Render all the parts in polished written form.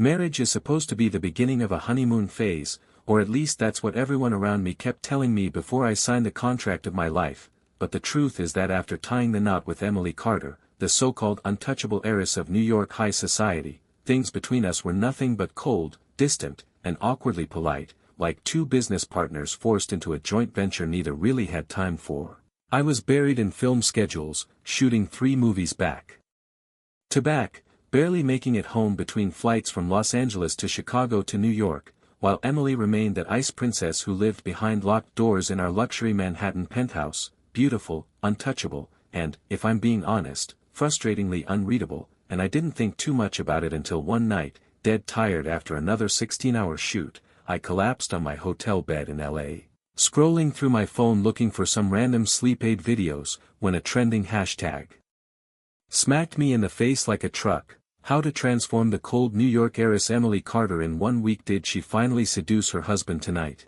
Marriage is supposed to be the beginning of a honeymoon phase, or at least that's what everyone around me kept telling me before I signed the contract of my life, but the truth is that after tying the knot with Emily Carter, the so-called untouchable heiress of New York high society, things between us were nothing but cold, distant, and awkwardly polite, like two business partners forced into a joint venture neither really had time for. I was buried in film schedules, shooting 3 movies back to back, barely making it home between flights from Los Angeles to Chicago to New York, while Emily remained that ice princess who lived behind locked doors in our luxury Manhattan penthouse, beautiful, untouchable, and, if I'm being honest, frustratingly unreadable, and I didn't think too much about it until one night, dead tired after another 16-hour shoot, I collapsed on my hotel bed in LA, scrolling through my phone looking for some random sleep aid videos, when a trending hashtag smacked me in the face like a truck. How to transform the cold New York heiress Emily Carter in 1 week. Did she finally seduce her husband tonight?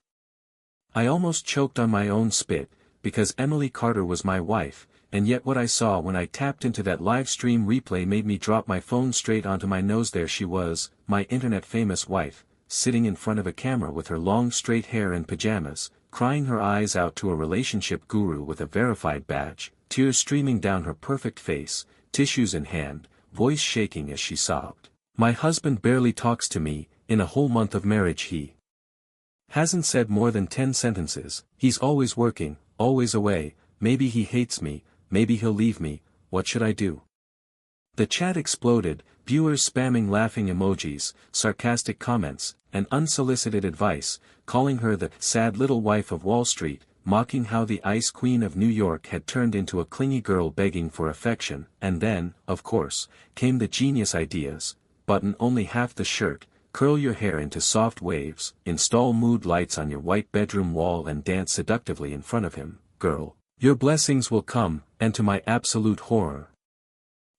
I almost choked on my own spit, because Emily Carter was my wife, and yet what I saw when I tapped into that live stream replay made me drop my phone straight onto my nose. There she was, my internet-famous wife, sitting in front of a camera with her long straight hair and pajamas, crying her eyes out to a relationship guru with a verified badge, tears streaming down her perfect face, tissues in hand, voice shaking as she sobbed. My husband barely talks to me, in a whole month of marriage he hasn't said more than 10 sentences, he's always working, always away, maybe he hates me, maybe he'll leave me, what should I do? The chat exploded, viewers spamming laughing emojis, sarcastic comments, and unsolicited advice, calling her the sad little wife of Wall Street, mocking how the ice queen of New York had turned into a clingy girl begging for affection, and then, of course, came the genius ideas: button only half the shirt, curl your hair into soft waves, install mood lights on your white bedroom wall and dance seductively in front of him, girl. Your blessings will come, and to my absolute horror,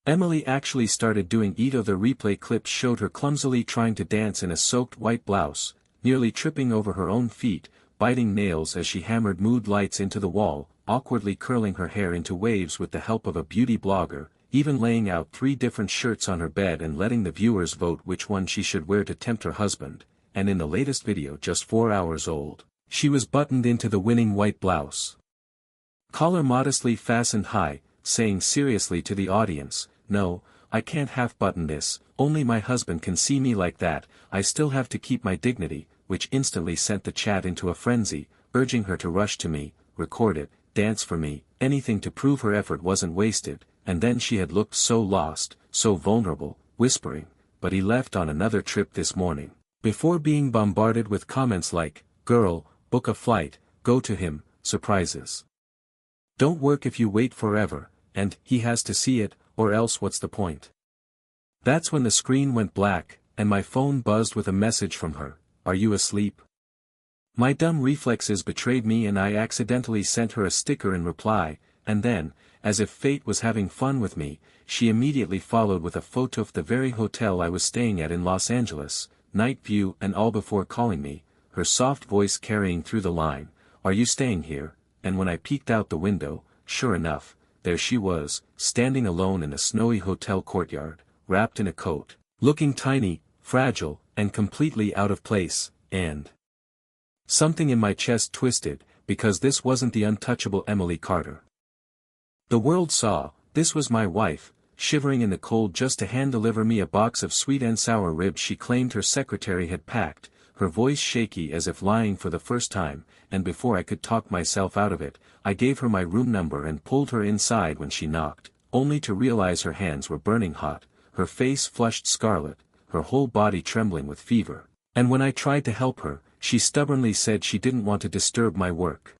Emily actually started doing it. The replay clips showed her clumsily trying to dance in a soaked white blouse, nearly tripping over her own feet, biting nails as she hammered mood lights into the wall, awkwardly curling her hair into waves with the help of a beauty blogger, even laying out 3 different shirts on her bed and letting the viewers vote which one she should wear to tempt her husband, and in the latest video just 4 hours old, she was buttoned into the winning white blouse. Collar modestly fastened high, saying seriously to the audience, "No, I can't half-button this, only my husband can see me like that, I still have to keep my dignity," which instantly sent the chat into a frenzy, urging her to rush to me, record it, dance for me, anything to prove her effort wasn't wasted, and then she had looked so lost, so vulnerable, whispering, "But he left on another trip this morning," before being bombarded with comments like, "Girl, book a flight, go to him, surprises don't work if you wait forever," and "he has to see it, or else what's the point?" That's when the screen went black, and my phone buzzed with a message from her: "Are you asleep?" My dumb reflexes betrayed me and I accidentally sent her a sticker in reply, and then, as if fate was having fun with me, she immediately followed with a photo of the very hotel I was staying at in Los Angeles, night view and all, before calling me, her soft voice carrying through the line, "Are you staying here?" And when I peeked out the window, sure enough, there she was, standing alone in a snowy hotel courtyard, wrapped in a coat, looking tiny, fragile, and completely out of place, and something in my chest twisted, because this wasn't the untouchable Emily Carter the world saw. This was my wife, shivering in the cold just to hand-deliver me a box of sweet and sour ribs she claimed her secretary had packed, her voice shaky as if lying for the first time, and before I could talk myself out of it, I gave her my room number and pulled her inside when she knocked, only to realize her hands were burning hot, her face flushed scarlet, her whole body trembling with fever, and when I tried to help her, she stubbornly said she didn't want to disturb my work.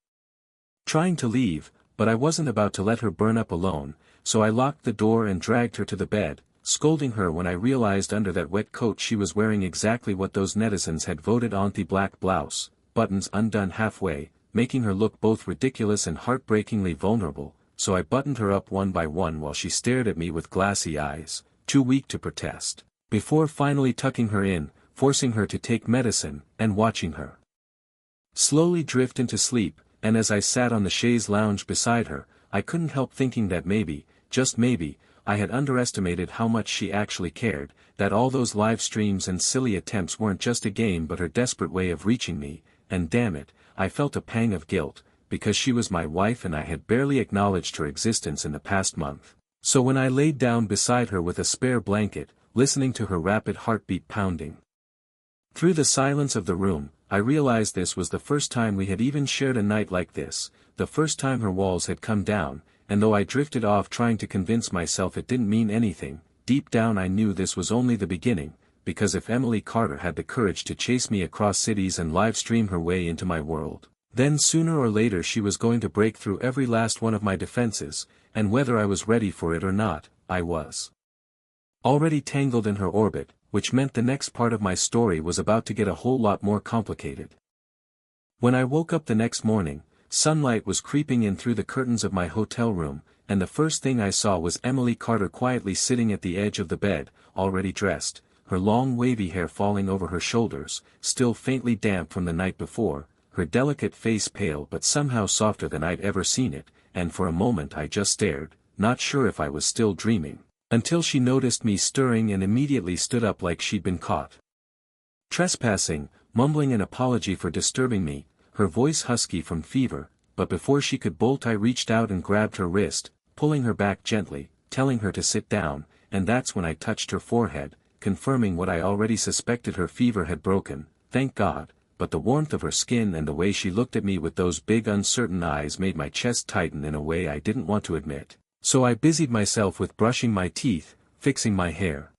Trying to leave, but I wasn't about to let her burn up alone, so I locked the door and dragged her to the bed, scolding her when I realized under that wet coat she was wearing exactly what those netizens had voted anti-black blouse, buttons undone halfway, making her look both ridiculous and heartbreakingly vulnerable, so I buttoned her up one by one while she stared at me with glassy eyes, too weak to protest, before finally tucking her in, forcing her to take medicine, and watching her slowly drift into sleep. And as I sat on the chaise lounge beside her, I couldn't help thinking that maybe, just maybe, I had underestimated how much she actually cared, that all those live streams and silly attempts weren't just a game but her desperate way of reaching me, and damn it, I felt a pang of guilt, because she was my wife and I had barely acknowledged her existence in the past month. So when I laid down beside her with a spare blanket, listening to her rapid heartbeat pounding through the silence of the room, I realized this was the first time we had even shared a night like this, the first time her walls had come down, and though I drifted off trying to convince myself it didn't mean anything, deep down I knew this was only the beginning, because if Emily Carter had the courage to chase me across cities and live stream her way into my world, then sooner or later she was going to break through every last one of my defenses, and whether I was ready for it or not, I was already tangled in her orbit, which meant the next part of my story was about to get a whole lot more complicated. When I woke up the next morning, sunlight was creeping in through the curtains of my hotel room, and the first thing I saw was Emily Carter quietly sitting at the edge of the bed, already dressed, her long wavy hair falling over her shoulders, still faintly damp from the night before, her delicate face pale but somehow softer than I'd ever seen it, and for a moment I just stared, not sure if I was still dreaming, until she noticed me stirring and immediately stood up like she'd been caught trespassing, mumbling an apology for disturbing me, her voice husky from fever, but before she could bolt I reached out and grabbed her wrist, pulling her back gently, telling her to sit down, and that's when I touched her forehead, confirming what I already suspected: her fever had broken, thank God, but the warmth of her skin and the way she looked at me with those big uncertain eyes made my chest tighten in a way I didn't want to admit, so I busied myself with brushing my teeth, fixing my hair,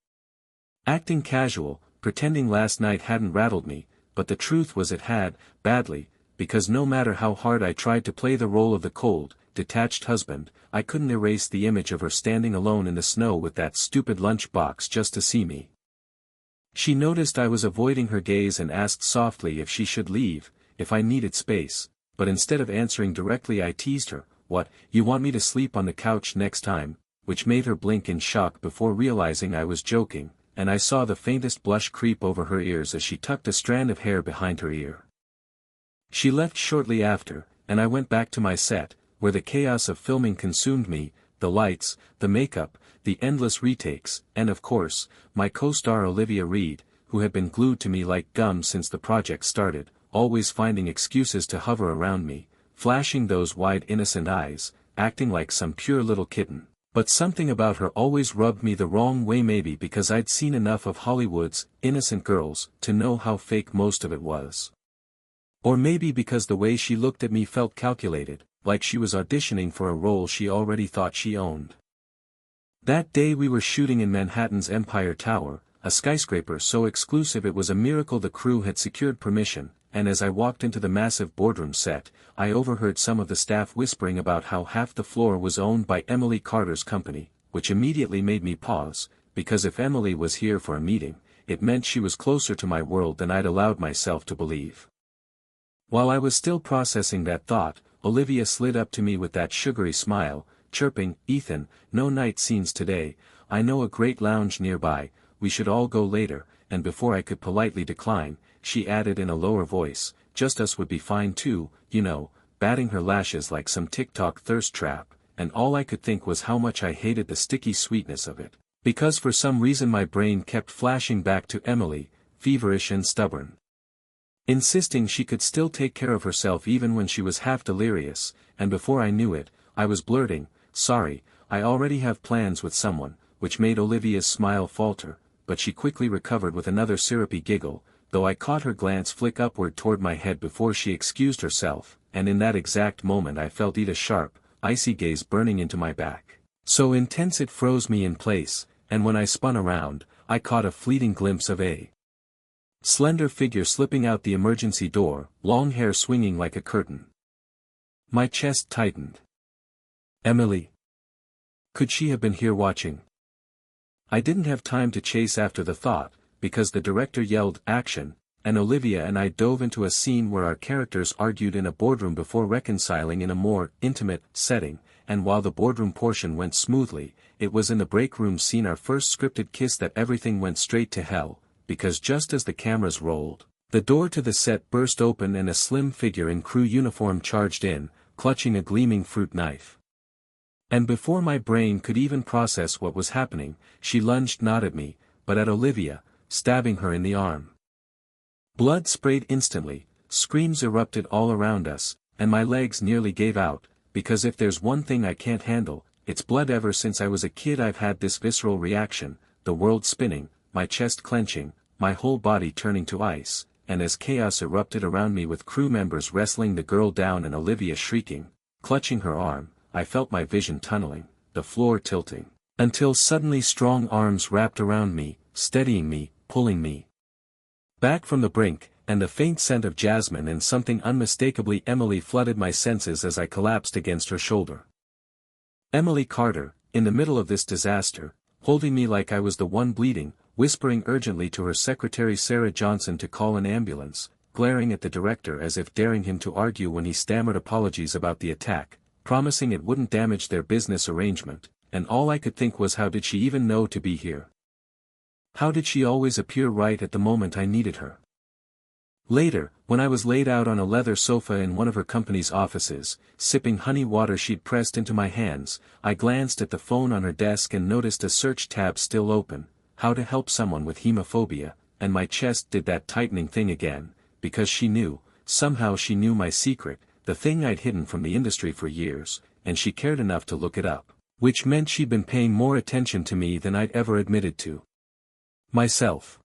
acting casual, pretending last night hadn't rattled me, but the truth was it had, badly, because no matter how hard I tried to play the role of the cold, detached husband, I couldn't erase the image of her standing alone in the snow with that stupid lunch box just to see me. She noticed I was avoiding her gaze and asked softly if she should leave, if I needed space, but instead of answering directly I teased her, "What, you want me to sleep on the couch next time?" which made her blink in shock before realizing I was joking, and I saw the faintest blush creep over her ears as she tucked a strand of hair behind her ear. She left shortly after, and I went back to my set, where the chaos of filming consumed me, the lights, the makeup, the endless retakes, and of course, my co-star Olivia Reed, who had been glued to me like gum since the project started, always finding excuses to hover around me, flashing those wide innocent eyes, acting like some pure little kitten. But something about her always rubbed me the wrong way, maybe because I'd seen enough of Hollywood's innocent girls to know how fake most of it was. Or maybe because the way she looked at me felt calculated, like she was auditioning for a role she already thought she owned. That day we were shooting in Manhattan's Empire Tower, a skyscraper so exclusive it was a miracle the crew had secured permission, and as I walked into the massive boardroom set, I overheard some of the staff whispering about how half the floor was owned by Emily Carter's company, which immediately made me pause, because if Emily was here for a meeting, it meant she was closer to my world than I'd allowed myself to believe. While I was still processing that thought, Olivia slid up to me with that sugary smile, chirping, "Ethan, no night scenes today, I know a great lounge nearby, we should all go later," and before I could politely decline, she added in a lower voice, "Just us would be fine too, you know," batting her lashes like some TikTok thirst trap, and all I could think was how much I hated the sticky sweetness of it, because for some reason my brain kept flashing back to Emily, feverish and stubborn, insisting she could still take care of herself even when she was half delirious, and before I knew it, I was blurting, "Sorry, I already have plans with someone," which made Olivia's smile falter, but she quickly recovered with another syrupy giggle, though I caught her glance flick upward toward my head before she excused herself, and in that exact moment I felt Ida's sharp, icy gaze burning into my back, so intense it froze me in place, and when I spun around, I caught a fleeting glimpse of a slender figure slipping out the emergency door, long hair swinging like a curtain. My chest tightened. Emily. Could she have been here watching? I didn't have time to chase after the thought, because the director yelled, "Action," and Olivia and I dove into a scene where our characters argued in a boardroom before reconciling in a more intimate setting, and while the boardroom portion went smoothly, it was in the break room scene, our first scripted kiss, that everything went straight to hell, because just as the cameras rolled, the door to the set burst open and a slim figure in crew uniform charged in, clutching a gleaming fruit knife. And before my brain could even process what was happening, she lunged not at me, but at Olivia, stabbing her in the arm. Blood sprayed instantly, screams erupted all around us, and my legs nearly gave out, because if there's one thing I can't handle, it's blood. Ever since I was a kid I've had this visceral reaction, the world spinning, my chest clenching, my whole body turning to ice, and as chaos erupted around me with crew members wrestling the girl down and Olivia shrieking, clutching her arm, I felt my vision tunneling, the floor tilting, until suddenly strong arms wrapped around me, steadying me, pulling me back from the brink, and the faint scent of jasmine and something unmistakably Emily flooded my senses as I collapsed against her shoulder. Emily Carter, in the middle of this disaster, holding me like I was the one bleeding, whispering urgently to her secretary Sarah Johnson to call an ambulance, glaring at the director as if daring him to argue when he stammered apologies about the attack, promising it wouldn't damage their business arrangement, and all I could think was, how did she even know to be here? How did she always appear right at the moment I needed her? Later, when I was laid out on a leather sofa in one of her company's offices, sipping honey water she'd pressed into my hands, I glanced at the phone on her desk and noticed a search tab still open, how to help someone with hemophobia, and my chest did that tightening thing again, because she knew, somehow she knew my secret, the thing I'd hidden from the industry for years, and she cared enough to look it up, which meant she'd been paying more attention to me than I'd ever admitted to myself.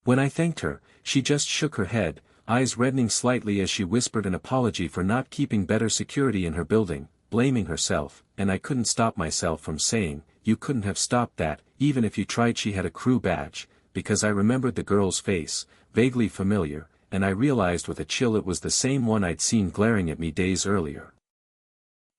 When I thanked her, she just shook her head, eyes reddening slightly as she whispered an apology for not keeping better security in her building, blaming herself, and I couldn't stop myself from saying, you couldn't have stopped that, even if you tried. She had a crew badge, because I remembered the girl's face, vaguely familiar, and I realized with a chill it was the same one I'd seen glaring at me days earlier.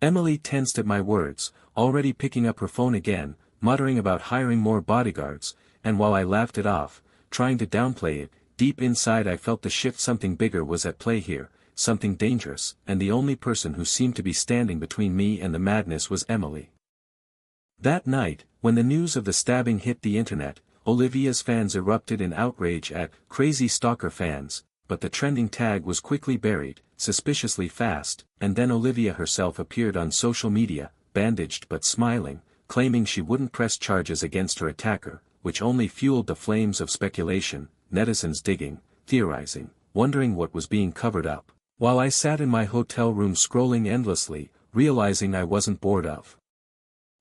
Emily tensed at my words, already picking up her phone again, muttering about hiring more bodyguards, and while I laughed it off, trying to downplay it, deep inside I felt the shift. Something bigger was at play here, something dangerous, and the only person who seemed to be standing between me and the madness was Emily. That night, when the news of the stabbing hit the internet, Olivia's fans erupted in outrage at crazy stalker fans, but the trending tag was quickly buried, suspiciously fast, and then Olivia herself appeared on social media, bandaged but smiling, claiming she wouldn't press charges against her attacker, which only fueled the flames of speculation, netizens digging, theorizing, wondering what was being covered up, while I sat in my hotel room scrolling endlessly, realizing I wasn't bored of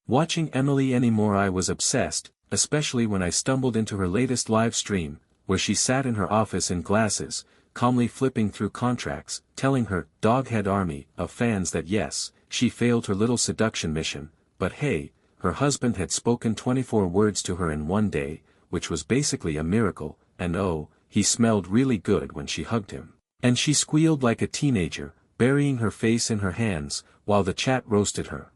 watching Emily anymore. I was obsessed, especially when I stumbled into her latest live stream, where she sat in her office in glasses, calmly flipping through contracts, telling her doghead army of fans that yes, she failed her little seduction mission, but hey, her husband had spoken 24 words to her in one day, which was basically a miracle, and oh, he smelled really good when she hugged him. And she squealed like a teenager, burying her face in her hands, while the chat roasted her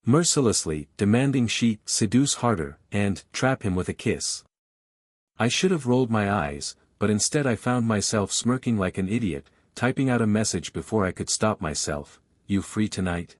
mercilessly, demanding she seduce harder, and trap him with a kiss. I should have rolled my eyes, but instead I found myself smirking like an idiot, typing out a message before I could stop myself. You free tonight?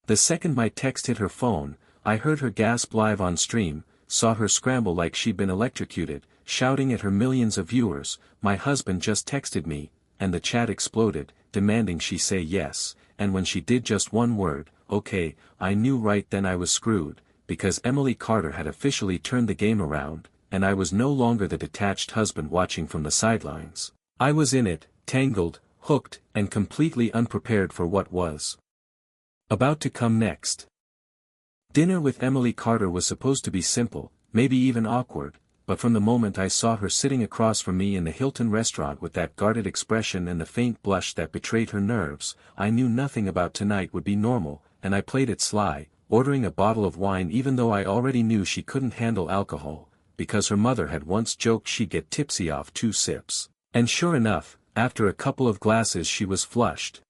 The second my text hit her phone, I heard her gasp live on stream, saw her scramble like she'd been electrocuted, shouting at her millions of viewers, my husband just texted me, and the chat exploded, demanding she say yes, and when she did just one word, okay, I knew right then I was screwed, because Emily Carter had officially turned the game around, and I was no longer the detached husband watching from the sidelines. I was in it, tangled, hooked, and completely unprepared for what was about to come next. Dinner with Emily Carter was supposed to be simple, maybe even awkward, but from the moment I saw her sitting across from me in the Hilton restaurant with that guarded expression and the faint blush that betrayed her nerves, I knew nothing about tonight would be normal, and I played it sly, ordering a bottle of wine even though I already knew she couldn't handle alcohol, because her mother had once joked she'd get tipsy off 2 sips. And sure enough, after a couple of glasses she was flushed.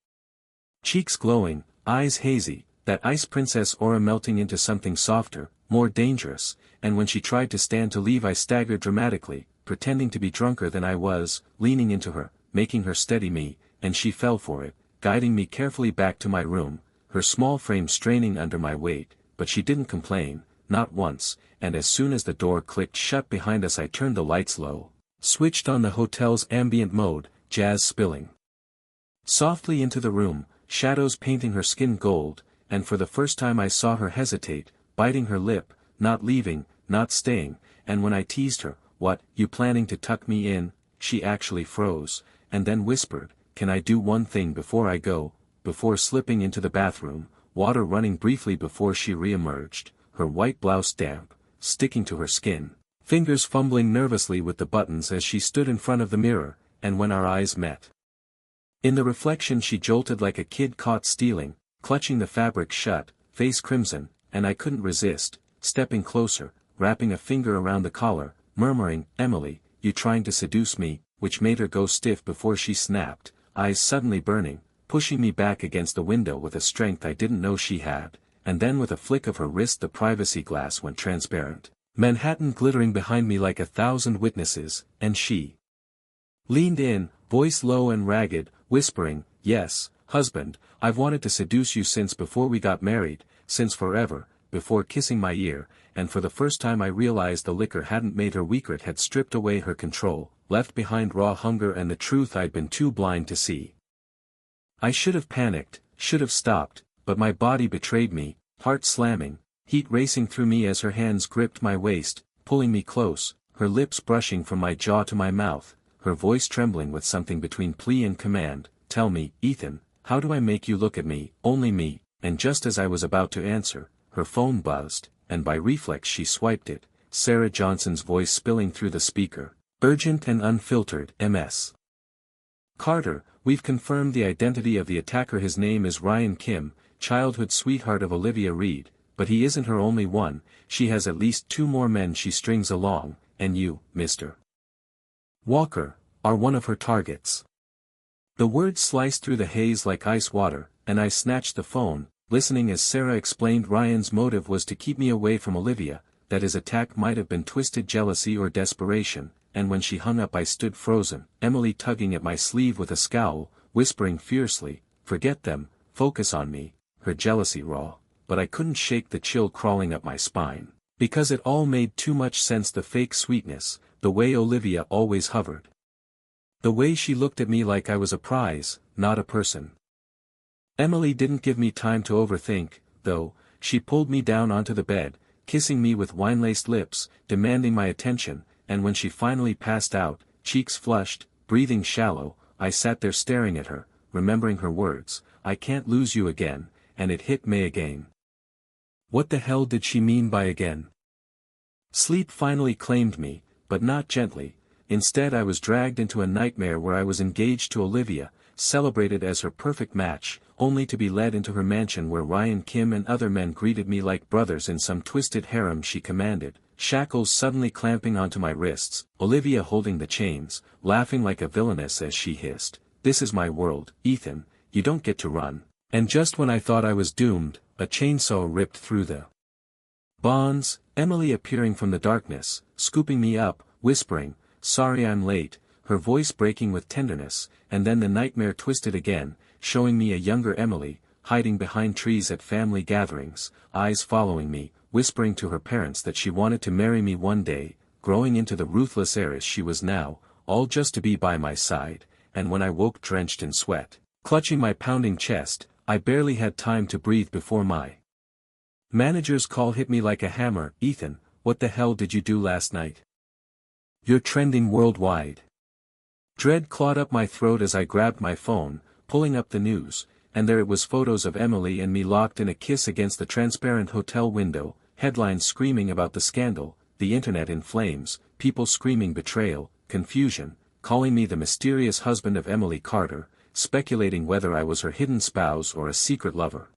Cheeks glowing, eyes hazy, that ice princess aura melting into something softer, more dangerous, and when she tried to stand to leave I staggered dramatically, pretending to be drunker than I was, leaning into her, making her steady me, and she fell for it, guiding me carefully back to my room, her small frame straining under my weight, but she didn't complain, not once, and as soon as the door clicked shut behind us I turned the lights low, switched on the hotel's ambient mode, jazz spilling softly into the room, shadows painting her skin gold, and for the first time I saw her hesitate, biting her lip, not leaving, not staying, and when I teased her, "What, you planning to tuck me in?" she actually froze, and then whispered, "Can I do one thing before I go?" before slipping into the bathroom, water running briefly before she re-emerged, her white blouse damp, sticking to her skin, fingers fumbling nervously with the buttons as she stood in front of the mirror, and when our eyes met. In the reflection she jolted like a kid caught stealing, clutching the fabric shut, face crimson, and I couldn't resist, stepping closer, wrapping a finger around the collar, murmuring, "Emily, you trying to seduce me," which made her go stiff before she snapped, eyes suddenly burning, pushing me back against the window with a strength I didn't know she had, and then with a flick of her wrist the privacy glass went transparent, Manhattan glittering behind me like 1,000 witnesses, and she leaned in, voice low and ragged, whispering, "Yes, husband, I've wanted to seduce you since before we got married, since forever," before kissing my ear, and for the first time I realized the liquor hadn't made her weaker, it had stripped away her control, left behind raw hunger and the truth I'd been too blind to see. I should have panicked, should have stopped, but my body betrayed me, heart slamming, heat racing through me as her hands gripped my waist, pulling me close, her lips brushing from my jaw to my mouth, her voice trembling with something between plea and command, "Tell me, Ethan, how do I make you look at me, only me?" And just as I was about to answer, her phone buzzed, and by reflex she swiped it, Sarah Johnson's voice spilling through the speaker, urgent and unfiltered, "MS. Carter, we've confirmed the identity of the attacker. His name is Ryan Kim, childhood sweetheart of Olivia Reed, but he isn't her only one, she has at least 2 more men she strings along, and you, Mr. Walker, are one of her targets." The words sliced through the haze like ice water, and I snatched the phone, listening as Sarah explained Ryan's motive was to keep me away from Olivia, that his attack might have been twisted jealousy or desperation, and when she hung up I stood frozen, Emily tugging at my sleeve with a scowl, whispering fiercely, "Forget them, focus on me," her jealousy raw, but I couldn't shake the chill crawling up my spine, because it all made too much sense, the fake sweetness, the way Olivia always hovered. The way she looked at me like I was a prize, not a person. Emily didn't give me time to overthink, though, she pulled me down onto the bed, kissing me with wine-laced lips, demanding my attention, and when she finally passed out, cheeks flushed, breathing shallow, I sat there staring at her, remembering her words, "I can't lose you again," and it hit me again. What the hell did she mean by again? Sleep finally claimed me, but not gently. Instead I was dragged into a nightmare where I was engaged to Olivia, celebrated as her perfect match, only to be led into her mansion where Ryan Kim and other men greeted me like brothers in some twisted harem she commanded, shackles suddenly clamping onto my wrists, Olivia holding the chains, laughing like a villainess as she hissed, "This is my world, Ethan, you don't get to run." And just when I thought I was doomed, a chainsaw ripped through the bonds, Emily appearing from the darkness, scooping me up, whispering, "Sorry I'm late," her voice breaking with tenderness, and then the nightmare twisted again, showing me a younger Emily, hiding behind trees at family gatherings, eyes following me, whispering to her parents that she wanted to marry me one day, growing into the ruthless heiress she was now, all just to be by my side, and when I woke drenched in sweat, clutching my pounding chest, I barely had time to breathe before my manager's call hit me like a hammer. "Ethan, what the hell did you do last night? You're trending worldwide." Dread clawed up my throat as I grabbed my phone, pulling up the news, and there it was, photos of Emily and me locked in a kiss against the transparent hotel window, headlines screaming about the scandal, the internet in flames, people screaming betrayal, confusion, calling me the mysterious husband of Emily Carter, speculating whether I was her hidden spouse or a secret lover.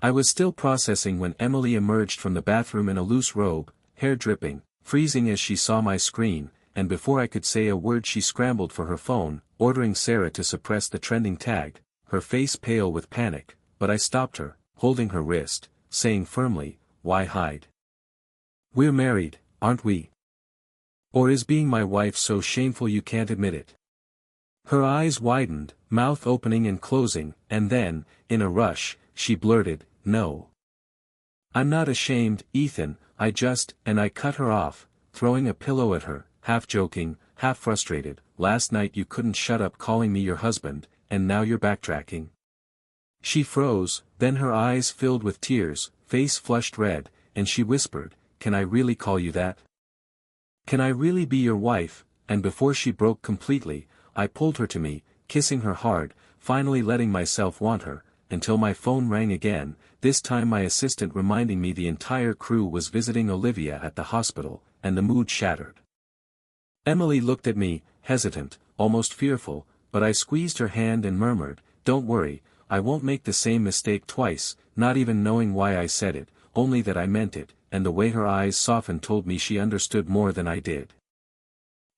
I was still processing when Emily emerged from the bathroom in a loose robe, hair dripping, freezing as she saw my screen, and before I could say a word she scrambled for her phone, ordering Sarah to suppress the trending tag, her face pale with panic, but I stopped her, holding her wrist, saying firmly, "Why hide? We're married, aren't we? Or is being my wife so shameful you can't admit it?" Her eyes widened, mouth opening and closing, and then, in a rush, she blurted, "No. I'm not ashamed, Ethan, and I cut her off, throwing a pillow at her, half joking, half frustrated, "Last night you couldn't shut up calling me your husband, and now you're backtracking. She froze, then her eyes filled with tears, face flushed red, and she whispered, "Can I really call you that? Can I really be your wife?" And before she broke completely, I pulled her to me, kissing her hard, finally letting myself want her, until my phone rang again, this time my assistant reminding me the entire crew was visiting Olivia at the hospital, and the mood shattered. Emily looked at me, hesitant, almost fearful, but I squeezed her hand and murmured, "Don't worry, I won't make the same mistake twice," not even knowing why I said it, only that I meant it, and the way her eyes softened told me she understood more than I did.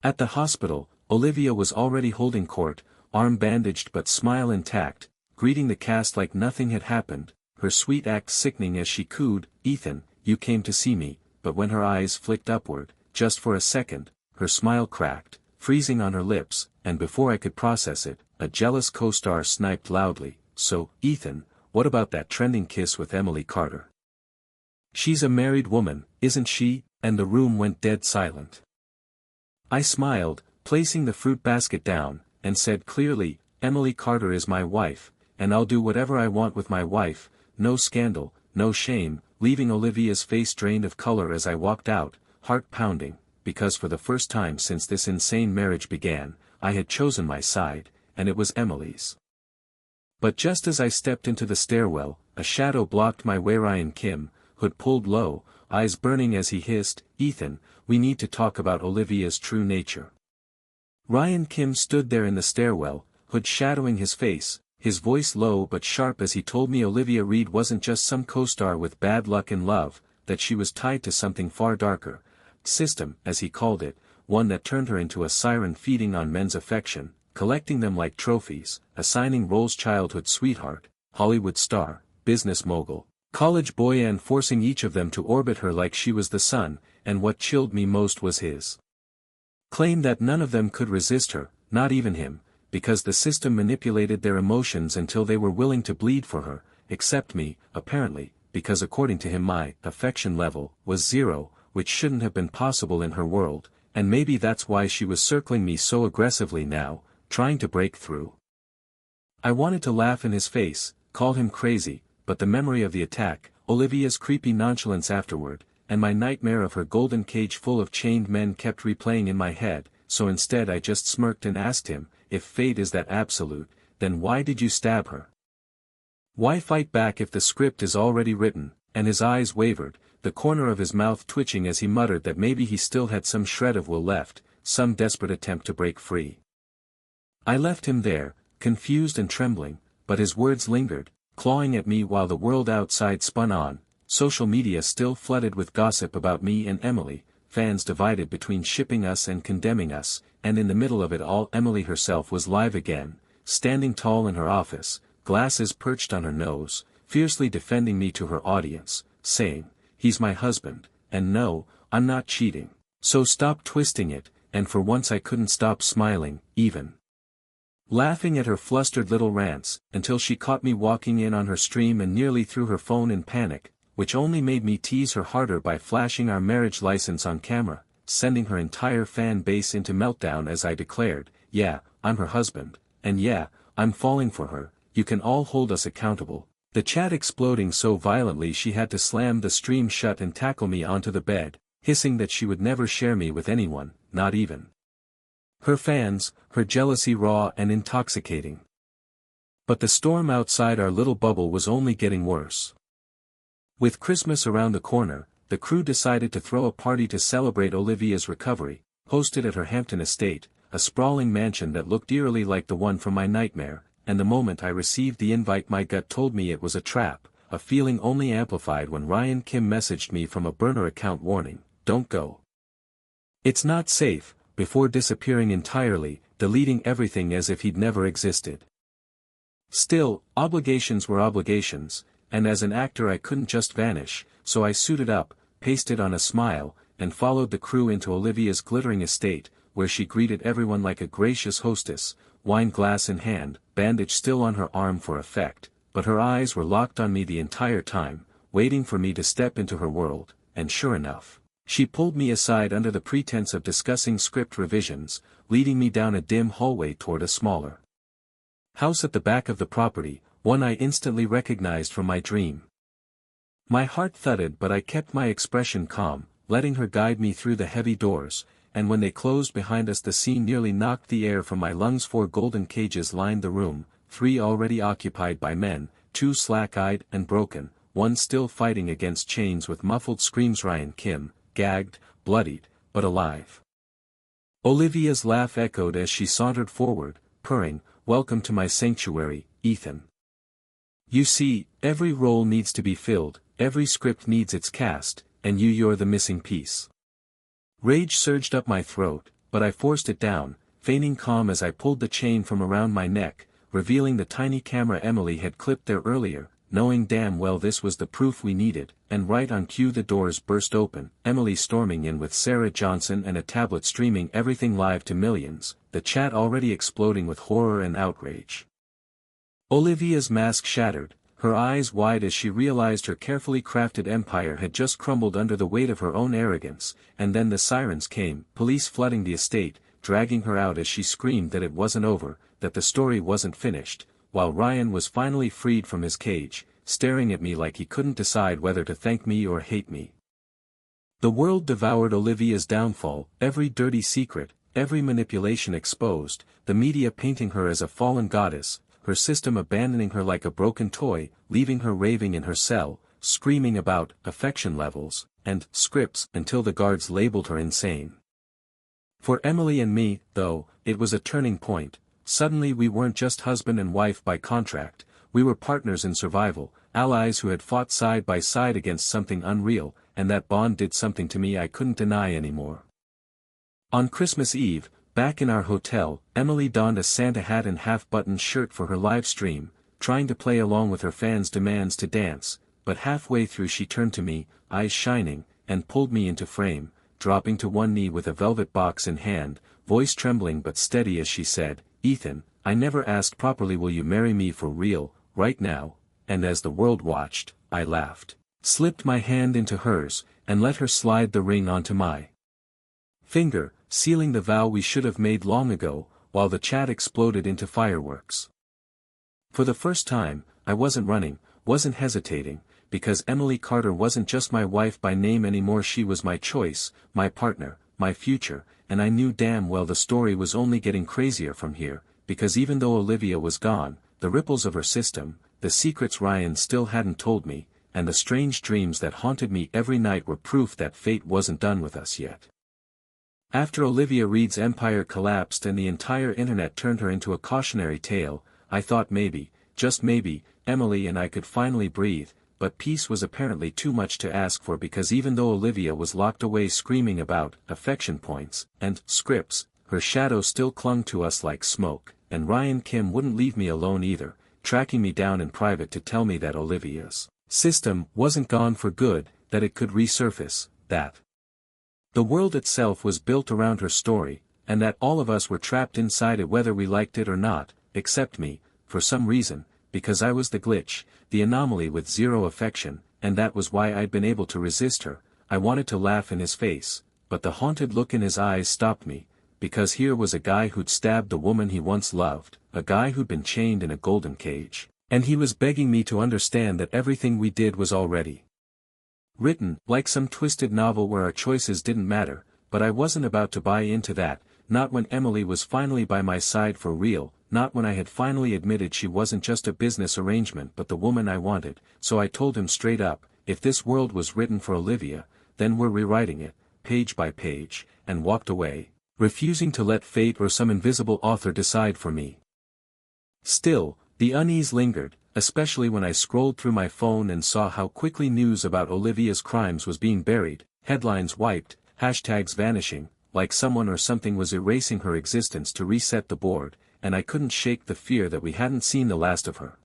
At the hospital, Olivia was already holding court, arm bandaged but smile intact, greeting the cast like nothing had happened, her sweet act sickening as she cooed, "Ethan, you came to see me," but when her eyes flicked upward, just for a second, her smile cracked, freezing on her lips, and before I could process it, a jealous co-star sniped loudly, "So, Ethan, what about that trending kiss with Emily Carter? She's a married woman, isn't she?" And the room went dead silent. I smiled, placing the fruit basket down, and said clearly, "Emily Carter is my wife, and I'll do whatever I want with my wife, no scandal, no shame," leaving Olivia's face drained of color as I walked out, heart pounding, because for the first time since this insane marriage began, I had chosen my side, and it was Emily's. But just as I stepped into the stairwell, a shadow blocked my way. Ryan Kim, hood pulled low, eyes burning as he hissed, "Ethan, we need to talk about Olivia's true nature." Ryan Kim stood there in the stairwell, hood shadowing his face, his voice low but sharp as he told me Olivia Reed wasn't just some co-star with bad luck in love, that she was tied to something far darker, system, as he called it, one that turned her into a siren feeding on men's affection, collecting them like trophies, assigning roles: childhood sweetheart, Hollywood star, business mogul, college boy, and forcing each of them to orbit her like she was the sun. And what chilled me most was his claim that none of them could resist her, not even him, because the system manipulated their emotions until they were willing to bleed for her, except me, apparently, because according to him my affection level was 0, which shouldn't have been possible in her world, and maybe that's why she was circling me so aggressively now, trying to break through. I wanted to laugh in his face, call him crazy, but the memory of the attack, Olivia's creepy nonchalance afterward, and my nightmare of her golden cage full of chained men kept replaying in my head, so instead I just smirked and asked him, "If fate is that absolute, then why did you stab her? Why fight back if the script is already written?" And his eyes wavered, the corner of his mouth twitching as he muttered that maybe he still had some shred of will left, some desperate attempt to break free. I left him there, confused and trembling, but his words lingered, clawing at me while the world outside spun on, social media still flooded with gossip about me and Emily, fans divided between shipping us and condemning us, and in the middle of it all Emily herself was live again, standing tall in her office, glasses perched on her nose, fiercely defending me to her audience, saying, "He's my husband, and no, I'm not cheating, so stop twisting it," and for once I couldn't stop smiling, even laughing at her flustered little rants, until she caught me walking in on her stream and nearly threw her phone in panic, which only made me tease her harder by flashing our marriage license on camera, sending her entire fan base into meltdown as I declared, "Yeah, I'm her husband, and yeah, I'm falling for her, you can all hold us accountable," the chat exploding so violently she had to slam the stream shut and tackle me onto the bed, hissing that she would never share me with anyone, not even her fans, her jealousy raw and intoxicating. But the storm outside our little bubble was only getting worse. With Christmas around the corner, the crew decided to throw a party to celebrate Olivia's recovery, hosted at her Hampton estate, a sprawling mansion that looked eerily like the one from my nightmare, and the moment I received the invite my gut told me it was a trap, a feeling only amplified when Ryan Kim messaged me from a burner account warning, "Don't go. It's not safe," before disappearing entirely, deleting everything as if he'd never existed. Still, obligations were obligations, and as an actor I couldn't just vanish, so I suited up, pasted on a smile, and followed the crew into Olivia's glittering estate, where she greeted everyone like a gracious hostess, wine glass in hand, bandage still on her arm for effect, but her eyes were locked on me the entire time, waiting for me to step into her world, and sure enough, she pulled me aside under the pretense of discussing script revisions, leading me down a dim hallway toward a smaller house at the back of the property, one I instantly recognized from my dream. My heart thudded, but I kept my expression calm, letting her guide me through the heavy doors, and when they closed behind us the scene nearly knocked the air from my lungs. 4 golden cages lined the room, 3 already occupied by men, 2 slack-eyed and broken, 1 still fighting against chains with muffled screams. Ryan Kim, gagged, bloodied, but alive. Olivia's laugh echoed as she sauntered forward, purring, "Welcome to my sanctuary, Ethan. You see, every role needs to be filled, every script needs its cast, and you're the missing piece." Rage surged up my throat, but I forced it down, feigning calm as I pulled the chain from around my neck, revealing the tiny camera Emily had clipped there earlier, knowing damn well this was the proof we needed, and right on cue the doors burst open, Emily storming in with Sarah Johnson and a tablet streaming everything live to millions, the chat already exploding with horror and outrage. Olivia's mask shattered, her eyes wide as she realized her carefully crafted empire had just crumbled under the weight of her own arrogance, and then the sirens came, police flooding the estate, dragging her out as she screamed that it wasn't over, that the story wasn't finished, while Ryan was finally freed from his cage, staring at me like he couldn't decide whether to thank me or hate me. The world devoured Olivia's downfall, every dirty secret, every manipulation exposed, the media painting her as a fallen goddess, her system abandoning her like a broken toy, leaving her raving in her cell, screaming about affection levels and scripts until the guards labeled her insane. For Emily and me, though, it was a turning point. Suddenly we weren't just husband and wife by contract, we were partners in survival, allies who had fought side by side against something unreal, and that bond did something to me I couldn't deny anymore. On Christmas Eve, back in our hotel, Emily donned a Santa hat and half-buttoned shirt for her live stream, trying to play along with her fans' demands to dance, but halfway through she turned to me, eyes shining, and pulled me into frame, dropping to one knee with a velvet box in hand, voice trembling but steady as she said, "Ethan, I never asked properly, will you marry me for real, right now?" And as the world watched, I laughed, slipped my hand into hers, and let her slide the ring onto my finger, sealing the vow we should have made long ago, while the chat exploded into fireworks. For the first time, I wasn't running, wasn't hesitating, because Emily Carter wasn't just my wife by name anymore, she was my choice, my partner, my future, and I knew damn well the story was only getting crazier from here, because even though Olivia was gone, the ripples of her system, the secrets Ryan still hadn't told me, and the strange dreams that haunted me every night were proof that fate wasn't done with us yet. After Olivia Reed's empire collapsed and the entire internet turned her into a cautionary tale, I thought maybe, just maybe, Emily and I could finally breathe, but peace was apparently too much to ask for, because even though Olivia was locked away screaming about affection points and scripts, her shadow still clung to us like smoke, and Ryan Kim wouldn't leave me alone either, tracking me down in private to tell me that Olivia's system wasn't gone for good, that it could resurface, that the world itself was built around her story, and that all of us were trapped inside it whether we liked it or not, except me, for some reason, because I was the glitch, the anomaly with zero affection, and that was why I'd been able to resist her. I wanted to laugh in his face, but the haunted look in his eyes stopped me, because here was a guy who'd stabbed the woman he once loved, a guy who'd been chained in a golden cage, and he was begging me to understand that everything we did was already written, like some twisted novel where our choices didn't matter, but I wasn't about to buy into that, not when Emily was finally by my side for real, not when I had finally admitted she wasn't just a business arrangement but the woman I wanted, so I told him straight up, if this world was written for Olivia, then we're rewriting it, page by page, and walked away, refusing to let fate or some invisible author decide for me. Still, the unease lingered, especially when I scrolled through my phone and saw how quickly news about Olivia's crimes was being buried, headlines wiped, hashtags vanishing, like someone or something was erasing her existence to reset the board, and I couldn't shake the fear that we hadn't seen the last of her.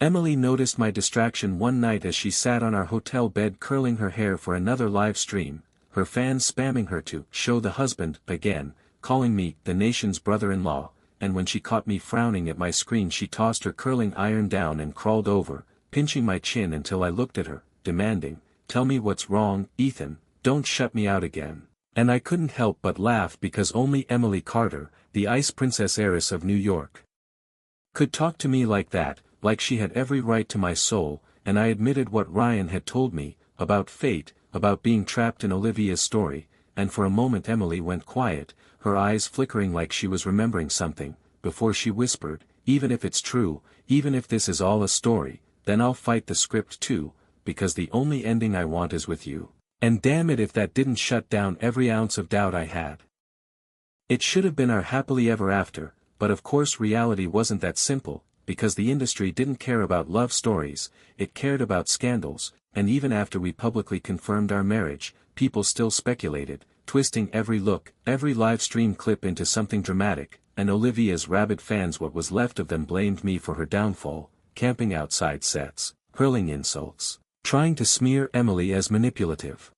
Emily noticed my distraction one night as she sat on our hotel bed curling her hair for another live stream, her fans spamming her to show the husband again, calling me the nation's brother-in-law, and when she caught me frowning at my screen she tossed her curling iron down and crawled over, pinching my chin until I looked at her, demanding, "Tell me what's wrong, Ethan, don't shut me out again." And I couldn't help but laugh because only Emily Carter, the ice princess heiress of New York, could talk to me like that, like she had every right to my soul, and I admitted what Ryan had told me, about fate, about being trapped in Olivia's story, and for a moment Emily went quiet, her eyes flickering like she was remembering something, before she whispered, "Even if it's true, even if this is all a story, then I'll fight the script too, because the only ending I want is with you." And damn it if that didn't shut down every ounce of doubt I had. It should have been our happily ever after, but of course reality wasn't that simple, because the industry didn't care about love stories, it cared about scandals, and even after we publicly confirmed our marriage, people still speculated, twisting every look, every live stream clip into something dramatic, and Olivia's rabid fans, what was left of them, blamed me for her downfall, camping outside sets, hurling insults, trying to smear Emily as manipulative.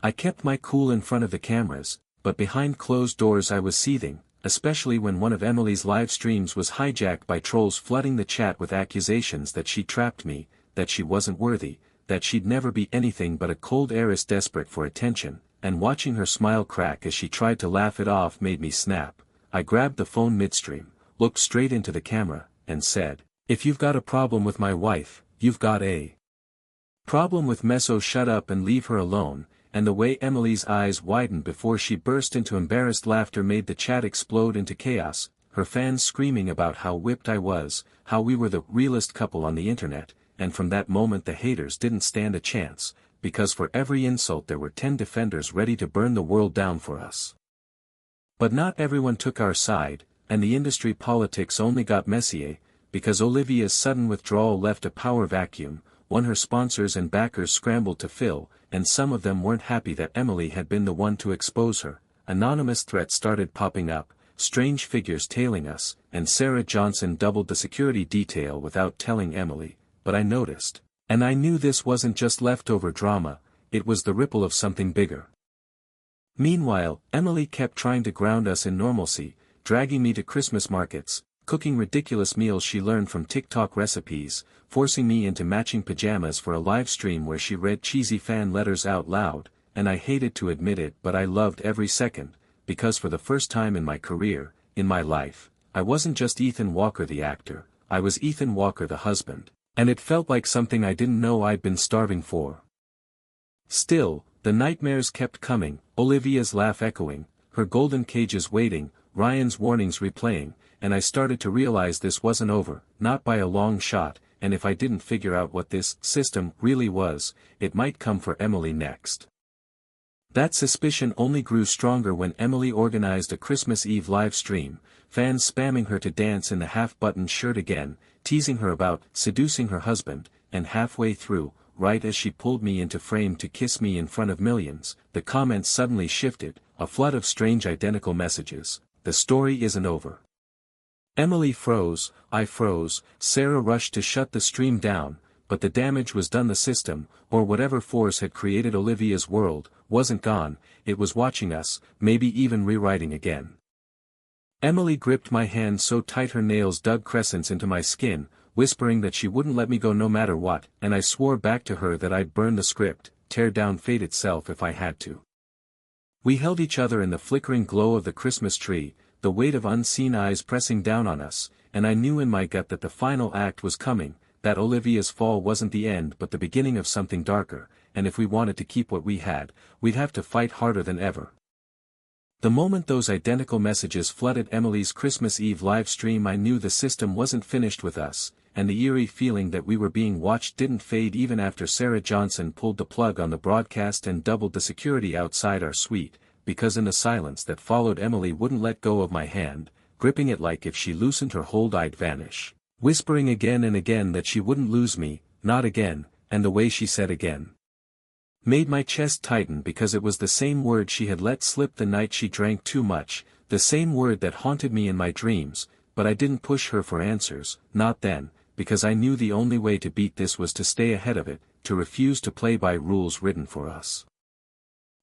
I kept my cool in front of the cameras, but behind closed doors I was seething, especially when one of Emily's live streams was hijacked by trolls flooding the chat with accusations that she trapped me, that she wasn't worthy, that she'd never be anything but a cold heiress desperate for attention, and watching her smile crack as she tried to laugh it off made me snap. I grabbed the phone midstream, looked straight into the camera, and said, "If you've got a problem with my wife, you've got a problem with Meso. Shut up and leave her alone." And the way Emily's eyes widened before she burst into embarrassed laughter made the chat explode into chaos, her fans screaming about how whipped I was, how we were the realest couple on the internet, and from that moment the haters didn't stand a chance, because for every insult there were 10 defenders ready to burn the world down for us. But not everyone took our side, and the industry politics only got messier, because Olivia's sudden withdrawal left a power vacuum, one her sponsors and backers scrambled to fill, and some of them weren't happy that Emily had been the one to expose her. Anonymous threats started popping up, strange figures tailing us, and Sarah Johnson doubled the security detail without telling Emily, but I noticed. And I knew this wasn't just leftover drama, it was the ripple of something bigger. Meanwhile, Emily kept trying to ground us in normalcy, dragging me to Christmas markets, cooking ridiculous meals she learned from TikTok recipes, forcing me into matching pajamas for a live stream where she read cheesy fan letters out loud, and I hated to admit it but I loved every second, because for the first time in my career, in my life, I wasn't just Ethan Walker the actor, I was Ethan Walker the husband, and it felt like something I didn't know I'd been starving for. Still, the nightmares kept coming, Olivia's laugh echoing, her golden cages waiting, Ryan's warnings replaying, and I started to realize this wasn't over, not by a long shot, and if I didn't figure out what this system really was, it might come for Emily next. That suspicion only grew stronger when Emily organized a Christmas Eve live stream, fans spamming her to dance in the half-buttoned shirt again, teasing her about seducing her husband, and halfway through, right as she pulled me into frame to kiss me in front of millions, the comments suddenly shifted, a flood of strange identical messages. "The story isn't over." Emily froze, I froze, Sarah rushed to shut the stream down, but the damage was done. The system, or whatever force had created Olivia's world, wasn't gone, it was watching us, maybe even rewriting again. Emily gripped my hand so tight her nails dug crescents into my skin, whispering that she wouldn't let me go no matter what, and I swore back to her that I'd burn the script, tear down fate itself if I had to. We held each other in the flickering glow of the Christmas tree, the weight of unseen eyes pressing down on us, and I knew in my gut that the final act was coming, that Olivia's fall wasn't the end but the beginning of something darker, and if we wanted to keep what we had, we'd have to fight harder than ever. The moment those identical messages flooded Emily's Christmas Eve live stream, I knew the system wasn't finished with us, and the eerie feeling that we were being watched didn't fade even after Sarah Johnson pulled the plug on the broadcast and doubled the security outside our suite, because in the silence that followed Emily wouldn't let go of my hand, gripping it like if she loosened her hold I'd vanish, whispering again and again that she wouldn't lose me, not again, and the way she said again made my chest tighten because it was the same word she had let slip the night she drank too much, the same word that haunted me in my dreams, but I didn't push her for answers, not then, because I knew the only way to beat this was to stay ahead of it, to refuse to play by rules written for us.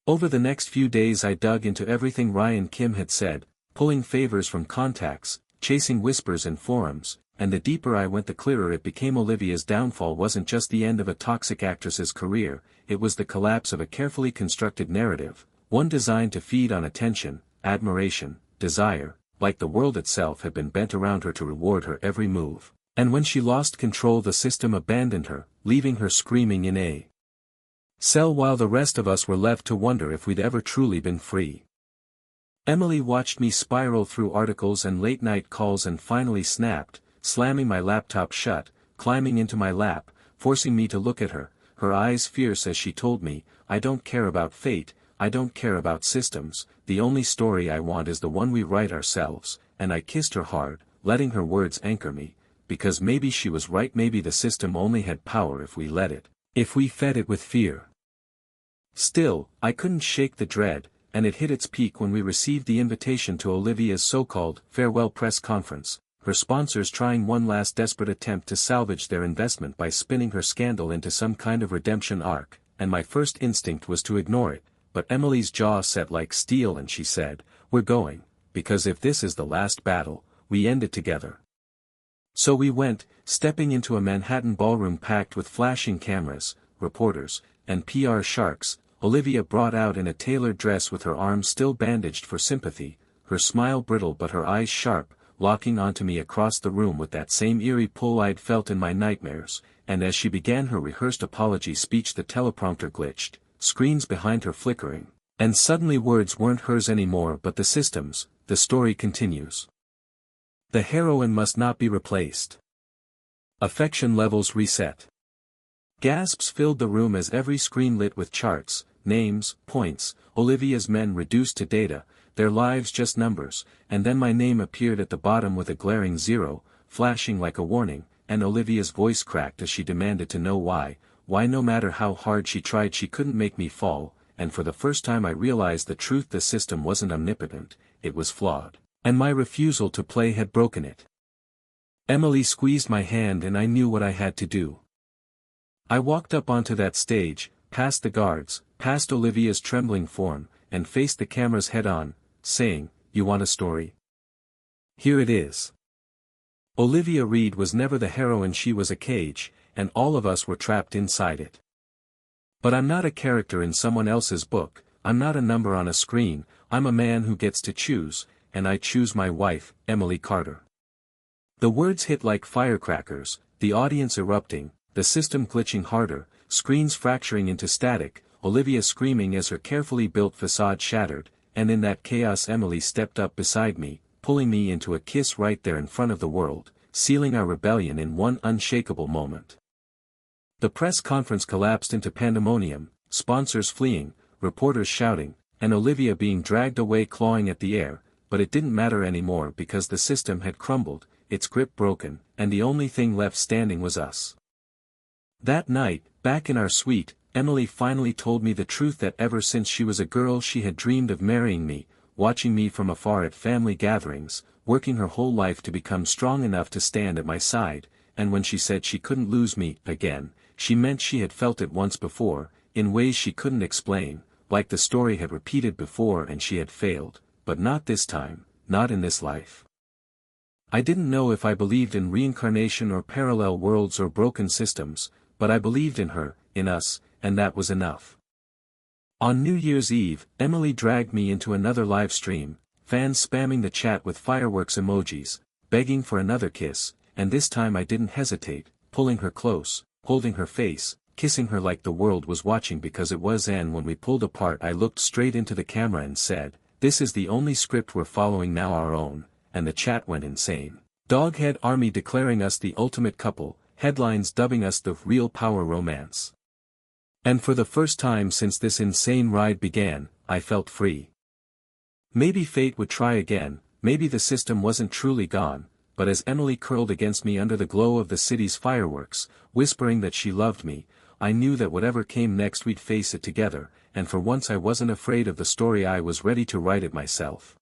Over the next few days I dug into everything Ryan Kim had said, pulling favors from contacts, chasing whispers in forums, and the deeper I went the clearer it became Olivia's downfall wasn't just the end of a toxic actress's career, it was the collapse of a carefully constructed narrative, one designed to feed on attention, admiration, desire, like the world itself had been bent around her to reward her every move. And when she lost control, the system abandoned her, leaving her screaming in a cell while the rest of us were left to wonder if we'd ever truly been free. Emily watched me spiral through articles and late-night calls and finally snapped, slamming my laptop shut, climbing into my lap, forcing me to look at her, her eyes fierce as she told me, "I don't care about fate, I don't care about systems, the only story I want is the one we write ourselves," and I kissed her hard, letting her words anchor me, because maybe she was right, maybe the system only had power if we let it, if we fed it with fear. Still, I couldn't shake the dread, and it hit its peak when we received the invitation to Olivia's so-called farewell press conference, her sponsors trying one last desperate attempt to salvage their investment by spinning her scandal into some kind of redemption arc, and my first instinct was to ignore it, but Emily's jaw set like steel and she said, "We're going, because if this is the last battle, we end it together." So we went, stepping into a Manhattan ballroom packed with flashing cameras, reporters, and PR sharks. Olivia brought out in a tailored dress with her arms still bandaged for sympathy, her smile brittle but her eyes sharp, locking onto me across the room with that same eerie pull I'd felt in my nightmares, and as she began her rehearsed apology speech the teleprompter glitched, screens behind her flickering, and suddenly words weren't hers anymore but the system's. The story continues. The heroine must not be replaced. Affection levels reset. Gasps filled the room as every screen lit with charts, names, points, Olivia's men reduced to data, their lives just numbers, and then my name appeared at the bottom with a glaring 0, flashing like a warning, and Olivia's voice cracked as she demanded to know why no matter how hard she tried she couldn't make me fall, and for the first time I realized the truth: the system wasn't omnipotent, it was flawed, and my refusal to play had broken it. Emily squeezed my hand and I knew what I had to do. I walked up onto that stage, past the guards, past Olivia's trembling form, and faced the cameras head-on, saying, "You want a story? Here it is." Olivia Reed was never the heroine, she was a cage, and all of us were trapped inside it. But I'm not a character in someone else's book, I'm not a number on a screen, I'm a man who gets to choose, and I choose my wife, Emily Carter. The words hit like firecrackers, the audience erupting, the system glitching harder, screens fracturing into static, Olivia screaming as her carefully built facade shattered, and in that chaos Emily stepped up beside me, pulling me into a kiss right there in front of the world, sealing our rebellion in one unshakable moment. The press conference collapsed into pandemonium, sponsors fleeing, reporters shouting, and Olivia being dragged away clawing at the air, but it didn't matter anymore because the system had crumbled, its grip broken, and the only thing left standing was us. That night, back in our suite, Emily finally told me the truth that ever since she was a girl she had dreamed of marrying me, watching me from afar at family gatherings, working her whole life to become strong enough to stand at my side, and when she said she couldn't lose me again, she meant she had felt it once before, in ways she couldn't explain, like the story had repeated before and she had failed, but not this time, not in this life. I didn't know if I believed in reincarnation or parallel worlds or broken systems, but I believed in her, in us, and that was enough. On New Year's Eve, Emily dragged me into another live stream, fans spamming the chat with fireworks emojis, begging for another kiss, and this time I didn't hesitate, pulling her close, holding her face, kissing her like the world was watching because it was. And when we pulled apart I looked straight into the camera and said, "This is the only script we're following now, our own," and the chat went insane. Doghead Army declaring us the ultimate couple, headlines dubbing us the real power romance. And for the first time since this insane ride began, I felt free. Maybe fate would try again, maybe the system wasn't truly gone, but as Emily curled against me under the glow of the city's fireworks, whispering that she loved me, I knew that whatever came next we'd face it together, and for once I wasn't afraid of the story, I was ready to write it myself.